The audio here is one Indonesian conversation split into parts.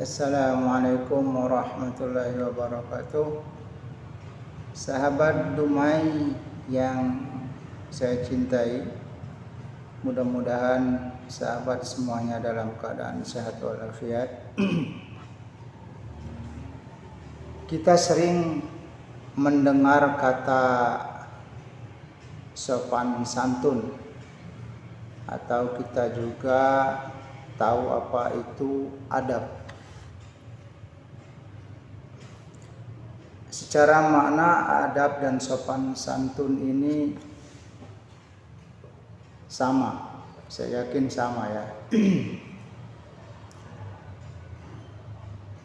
Assalamualaikum warahmatullahi wabarakatuh. Sahabat Dumai yang saya cintai, mudah-mudahan sahabat semuanya dalam keadaan sehat walafiat. Kita sering mendengar kata sopan santun, atau kita juga tahu apa itu adab. Secara makna adab dan sopan santun ini sama, saya yakin sama ya.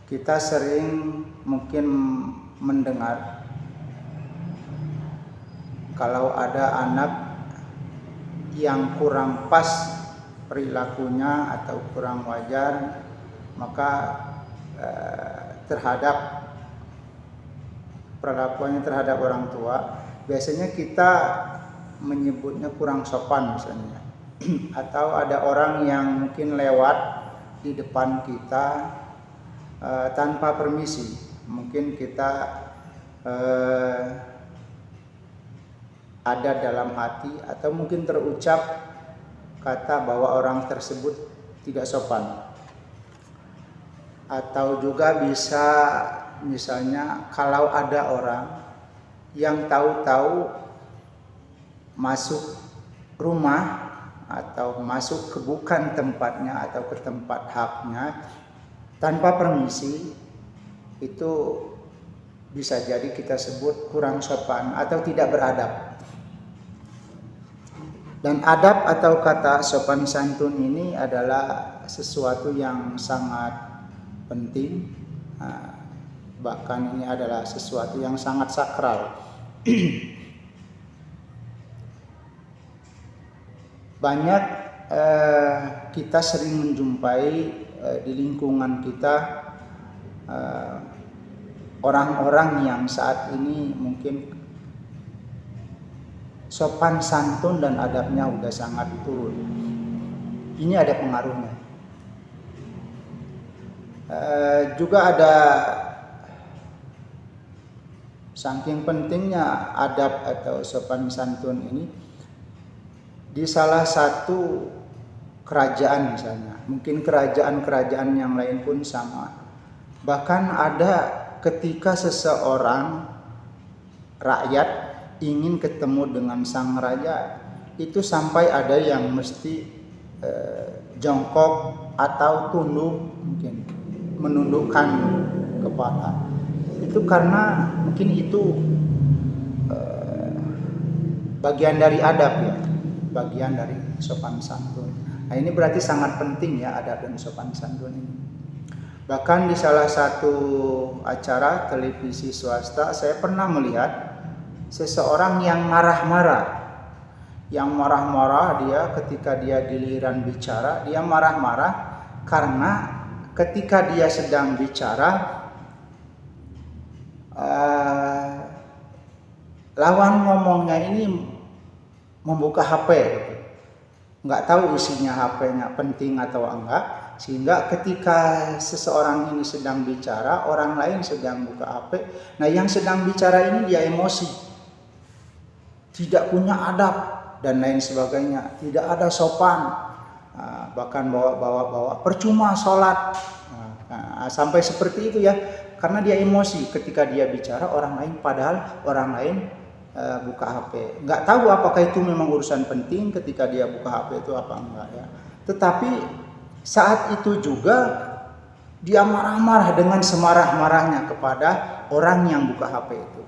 Kita sering mungkin mendengar kalau ada anak yang kurang pas perilakunya atau kurang wajar, maka terhadap perlakuannya terhadap orang tua, biasanya kita menyebutnya kurang sopan misalnya. Atau ada orang yang mungkin lewat di depan kita tanpa permisi, mungkin kita ada dalam hati atau mungkin terucap kata bahwa orang tersebut tidak sopan. Atau juga bisa misalnya kalau ada orang yang tahu-tahu masuk rumah atau masuk ke bukan tempatnya atau ke tempat haknya tanpa permisi, itu bisa jadi kita sebut kurang sopan atau tidak beradab. Dan adab atau kata sopan santun ini adalah sesuatu yang sangat penting. Bahkan ini adalah sesuatu yang sangat sakral. Banyak kita sering menjumpai di lingkungan kita orang-orang yang saat ini mungkin sopan santun dan adabnya udah sangat turun. Ini ada pengaruhnya. Juga ada saking pentingnya adab atau sopan santun ini di salah satu kerajaan misalnya, mungkin kerajaan-kerajaan yang lain pun sama. Bahkan ada ketika seseorang rakyat ingin ketemu dengan sang raja, itu sampai ada yang mesti jongkok atau tunduk, mungkin menundukkan kepala. Itu karena mungkin itu bagian dari adab ya, bagian dari sopan santun. Nah ini berarti sangat penting ya adab dan sopan santun ini. Bahkan di salah satu acara televisi swasta saya pernah melihat seseorang yang marah-marah. Yang marah-marah dia ketika dia giliran bicara, dia marah-marah karena ketika dia sedang bicara lawan ngomongnya ini membuka HP, nggak tahu isinya HP-nya penting atau enggak, sehingga ketika seseorang ini sedang bicara, orang lain sedang buka HP, nah yang sedang bicara ini dia emosi, tidak punya adab dan lain sebagainya, tidak ada sopan, bahkan bawa percuma sholat, sampai seperti itu ya. Karena dia emosi ketika dia bicara orang lain, padahal orang lain buka HP. Nggak tahu apakah itu memang urusan penting ketika dia buka HP itu apa enggak ya. Tetapi saat itu juga dia marah-marah dengan semarah-marahnya kepada orang yang buka HP itu.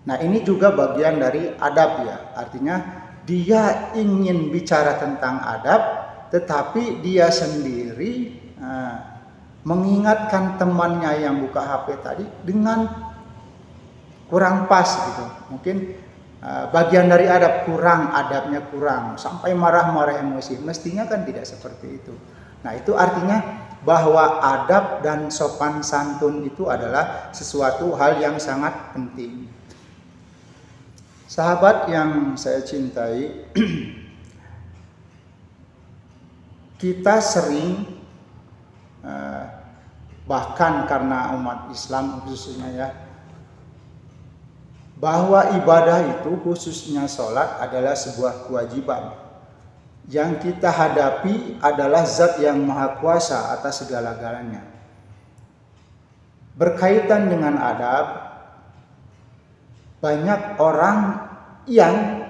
Nah ini juga bagian dari adab ya. Artinya dia ingin bicara tentang adab, tetapi dia sendiri mengingatkan temannya yang buka HP tadi dengan kurang pas gitu. Mungkin bagian dari adab, kurang adabnya, kurang sampai marah-marah emosi. Mestinya kan tidak seperti itu. Nah itu artinya bahwa adab dan sopan santun itu adalah sesuatu hal yang sangat penting. Sahabat yang saya cintai, kita sering bahkan karena umat Islam khususnya ya, bahwa ibadah itu khususnya sholat adalah sebuah kewajiban. Yang kita hadapi adalah Zat yang Maha Kuasa atas segala-galanya. Berkaitan dengan adab, banyak orang yang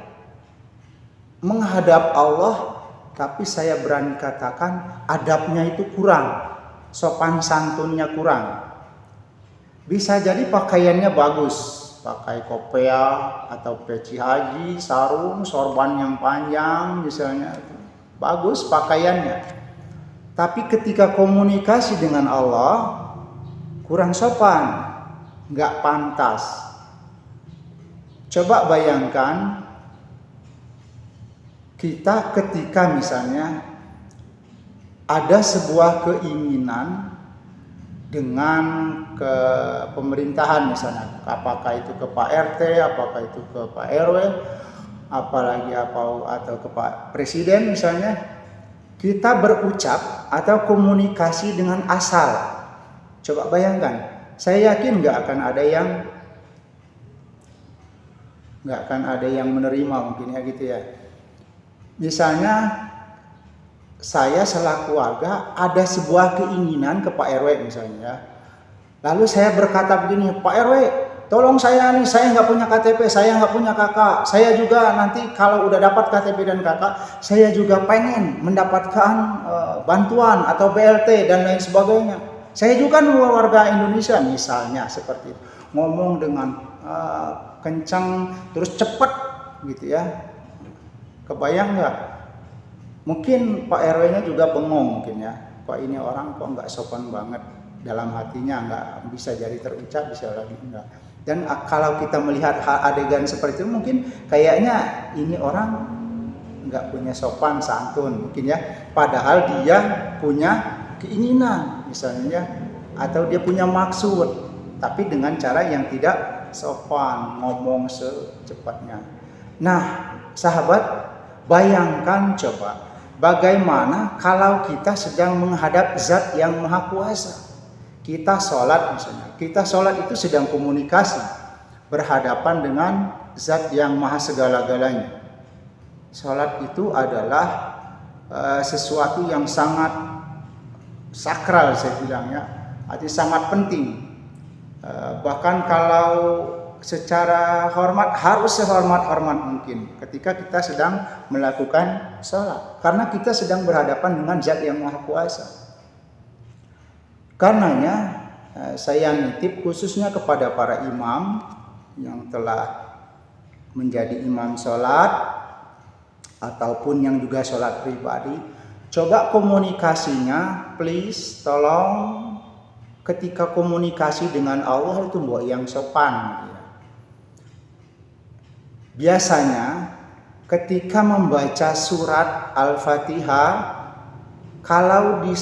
menghadap Allah, tapi saya berani katakan adabnya itu kurang, sopan santunnya kurang. Bisa jadi pakaiannya bagus, pakai kopea atau peci haji, sarung, sorban yang panjang misalnya, bagus pakaiannya. Tapi ketika komunikasi dengan Allah kurang sopan, nggak pantas. Coba bayangkan kita ketika misalnya ada sebuah keinginan dengan ke pemerintahan misalnya, apakah itu ke Pak RT, apakah itu ke Pak RW, apalagi atau ke Pak Presiden misalnya, kita berucap atau komunikasi dengan asal. Coba bayangkan, saya yakin nggak akan ada yang menerima mungkin ya gitu ya. Misalnya saya selaku warga ada sebuah keinginan ke Pak RW misalnya, lalu saya berkata begini, Pak RW tolong saya nih, saya nggak punya KTP, saya nggak punya kakak, saya juga nanti kalau udah dapat KTP dan kakak, saya juga pengen mendapatkan bantuan atau BLT dan lain sebagainya. Saya juga warga Indonesia misalnya, seperti itu. Ngomong dengan kencang terus cepat gitu ya. Kebayang nggak? Mungkin Pak RW-nya juga bengong mungkin ya. Kok ini orang kok nggak sopan banget, dalam hatinya nggak bisa jadi terucap, bisa lagi enggak. Dan kalau kita melihat adegan seperti itu, mungkin kayaknya ini orang nggak punya sopan santun mungkin ya. Padahal dia punya keinginan misalnya, atau dia punya maksud, tapi dengan cara yang tidak sopan, ngomong secepatnya. Nah, sahabat, bayangkan coba bagaimana kalau kita sedang menghadap Zat yang Maha Kuasa. Kita sholat misalnya, kita sholat itu sedang komunikasi, berhadapan dengan Zat yang Maha segala-galanya. Sholat itu adalah sesuatu yang sangat sakral, saya bilangnya, artinya sangat penting. Bahkan kalau secara hormat harus sehormat-hormat mungkin ketika kita sedang melakukan sholat, karena kita sedang berhadapan dengan Zat yang Maha Kuasa. Karenanya saya nitip khususnya kepada para imam yang telah menjadi imam sholat ataupun yang juga sholat pribadi, coba komunikasinya please tolong ketika komunikasi dengan Allah itu buat yang sopan. Biasanya ketika membaca surat Al-Fatihah, kalau di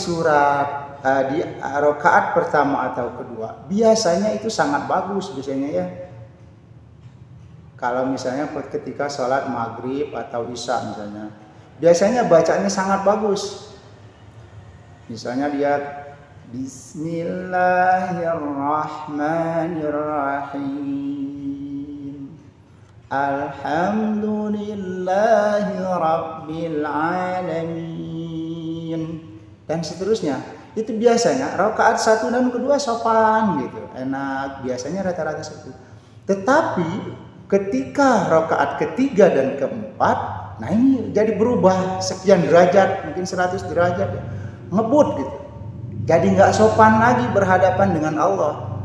di rakaat pertama atau kedua, biasanya itu sangat bagus biasanya ya. Kalau misalnya ketika sholat maghrib atau isya misalnya, biasanya bacanya sangat bagus. Misalnya dia Bismillahirrahmanirrahim. Alhamdulillahi Rabbil Alamin. Dan seterusnya. Itu biasanya rakaat 1 dan kedua sopan gitu. Enak, biasanya rata-rata seperti itu. Tetapi ketika rakaat ketiga dan keempat, nah ini jadi berubah sekian derajat, mungkin 100 derajat ya. Ngebut gitu. Jadi nggak sopan lagi berhadapan dengan Allah.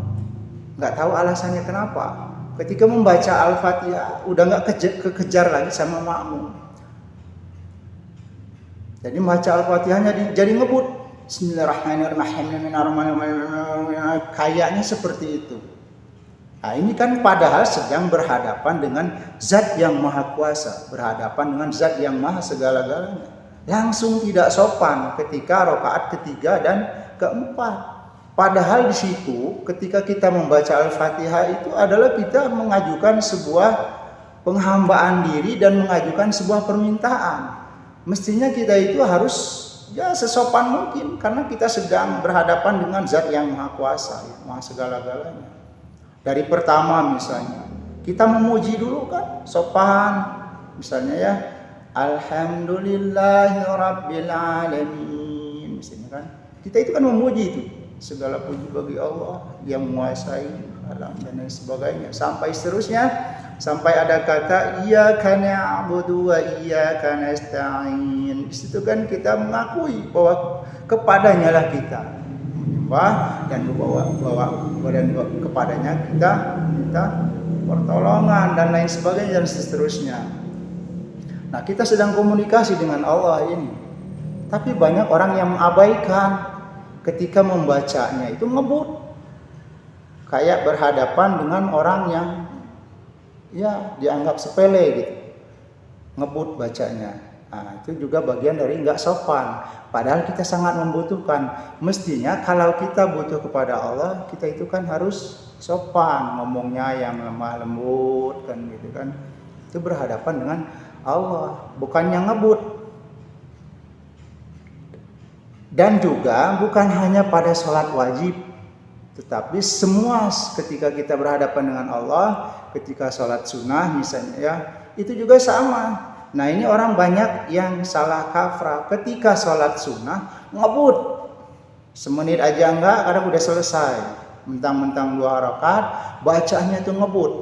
Nggak tahu alasannya kenapa. Ketika membaca Al-Fatihah udah nggak kekejar lagi sama makmum. Jadi membaca Al-Fatihahnya jadi ngebut. Bismillahirrahmanirrahim. Kayaknya seperti itu. Nah ini kan padahal sedang berhadapan dengan Zat yang Maha Kuasa, berhadapan dengan Zat yang Maha segala-galanya. Langsung tidak sopan ketika rakaat ketiga dan keempat. Padahal di situ ketika kita membaca Al-Fatihah itu adalah kita mengajukan sebuah penghambaan diri dan mengajukan sebuah permintaan. Mestinya kita itu harus ya sesopan mungkin, karena kita sedang berhadapan dengan zat yang maha kuasa, yang maha segala-galanya. Dari pertama misalnya kita memuji dulu kan, sopan misalnya ya, alhamdulillahirabbil alamin misalnya kan, kita itu kan memuji itu, segala puji bagi Allah yang menguasai alam dan lain sebagainya, sampai seterusnya, sampai ada kata iyyaka na'budu wa iyyaka nasta'in. Di situ kan kita mengakui bahwa kepadanya lah kita menyembah dan kepadanya kita minta pertolongan dan lain sebagainya dan seterusnya. Nah, kita sedang komunikasi dengan Allah ini. Tapi banyak orang yang mengabaikan, ketika membacanya itu ngebut, kayak berhadapan dengan orang yang ya dianggap sepele gitu, ngebut bacanya. Nah, itu juga bagian dari nggak sopan, padahal kita sangat membutuhkan. Mestinya kalau kita butuh kepada Allah, kita itu kan harus sopan, ngomongnya yang lemah lembut kan gitu kan, itu berhadapan dengan Allah, bukan yang ngebut. Dan juga bukan hanya pada sholat wajib, tetapi semua ketika kita berhadapan dengan Allah, ketika sholat sunnah misalnya ya, itu juga sama. Nah, ini orang banyak yang salah kaprah, ketika sholat sunnah ngebut, semenit aja enggak, kadang udah selesai, mentang-mentang 2 rakaat bacanya tuh ngebut.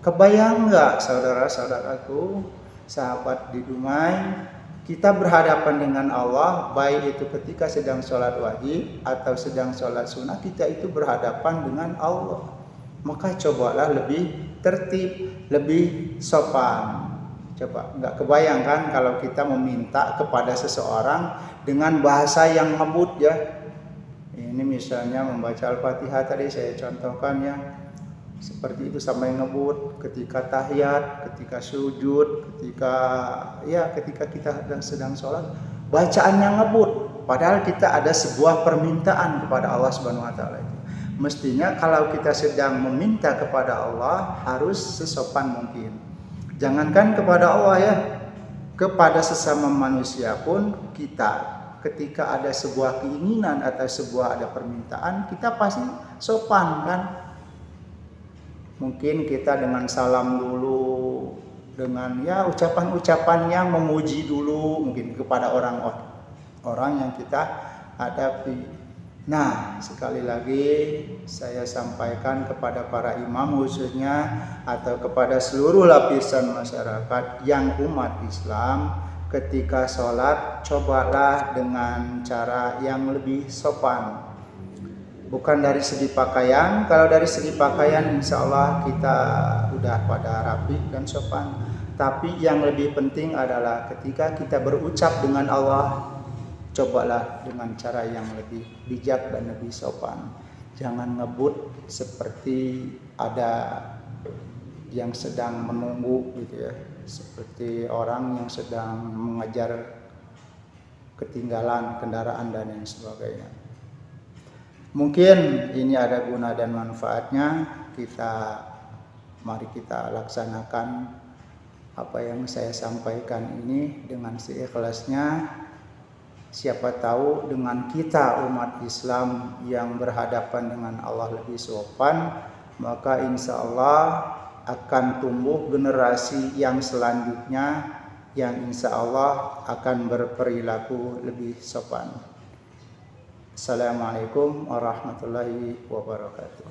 Kebayang enggak saudara-saudaraku, sahabat di Dumai, kita berhadapan dengan Allah, baik itu ketika sedang sholat wajib atau sedang sholat sunnah, kita itu berhadapan dengan Allah. Maka cobalah lebih tertib, lebih sopan. Coba, nggak kebayang kan kalau kita meminta kepada seseorang dengan bahasa yang ngebut ya. Ini misalnya membaca Al-Fatihah tadi saya contohkan ya, seperti itu sampai ngebut, ketika tahiyat, ketika sujud, ketika kita sedang sholat, bacaannya ngebut, padahal kita ada sebuah permintaan kepada Allah Subhanahu wa taala. Mestinya kalau kita sedang meminta kepada Allah harus sesopan mungkin. Jangankan kepada Allah ya, kepada sesama manusia pun kita ketika ada sebuah keinginan atau sebuah ada permintaan, kita pasti sopan kan. Mungkin kita dengan salam dulu, dengan ya ucapan-ucapan yang memuji dulu mungkin kepada orang yang kita hadapi. Nah, sekali lagi saya sampaikan kepada para imam khususnya atau kepada seluruh lapisan masyarakat yang umat Islam, ketika sholat cobalah dengan cara yang lebih sopan. Bukan dari segi pakaian, kalau dari segi pakaian insya Allah kita udah pada rapi dan sopan. Tapi yang lebih penting adalah ketika kita berucap dengan Allah, cobalah dengan cara yang lebih bijak dan lebih sopan. Jangan ngebut seperti ada yang sedang menunggu gitu ya, seperti orang yang sedang mengejar ketinggalan kendaraan dan lain sebagainya. Mungkin ini ada guna dan manfaatnya. Mari kita laksanakan apa yang saya sampaikan ini dengan seikhlasnya. Siapa tahu dengan kita umat Islam yang berhadapan dengan Allah lebih sopan, maka insya Allah akan tumbuh generasi yang selanjutnya yang insya Allah akan berperilaku lebih sopan. Assalamualaikum warahmatullahi wabarakatuh.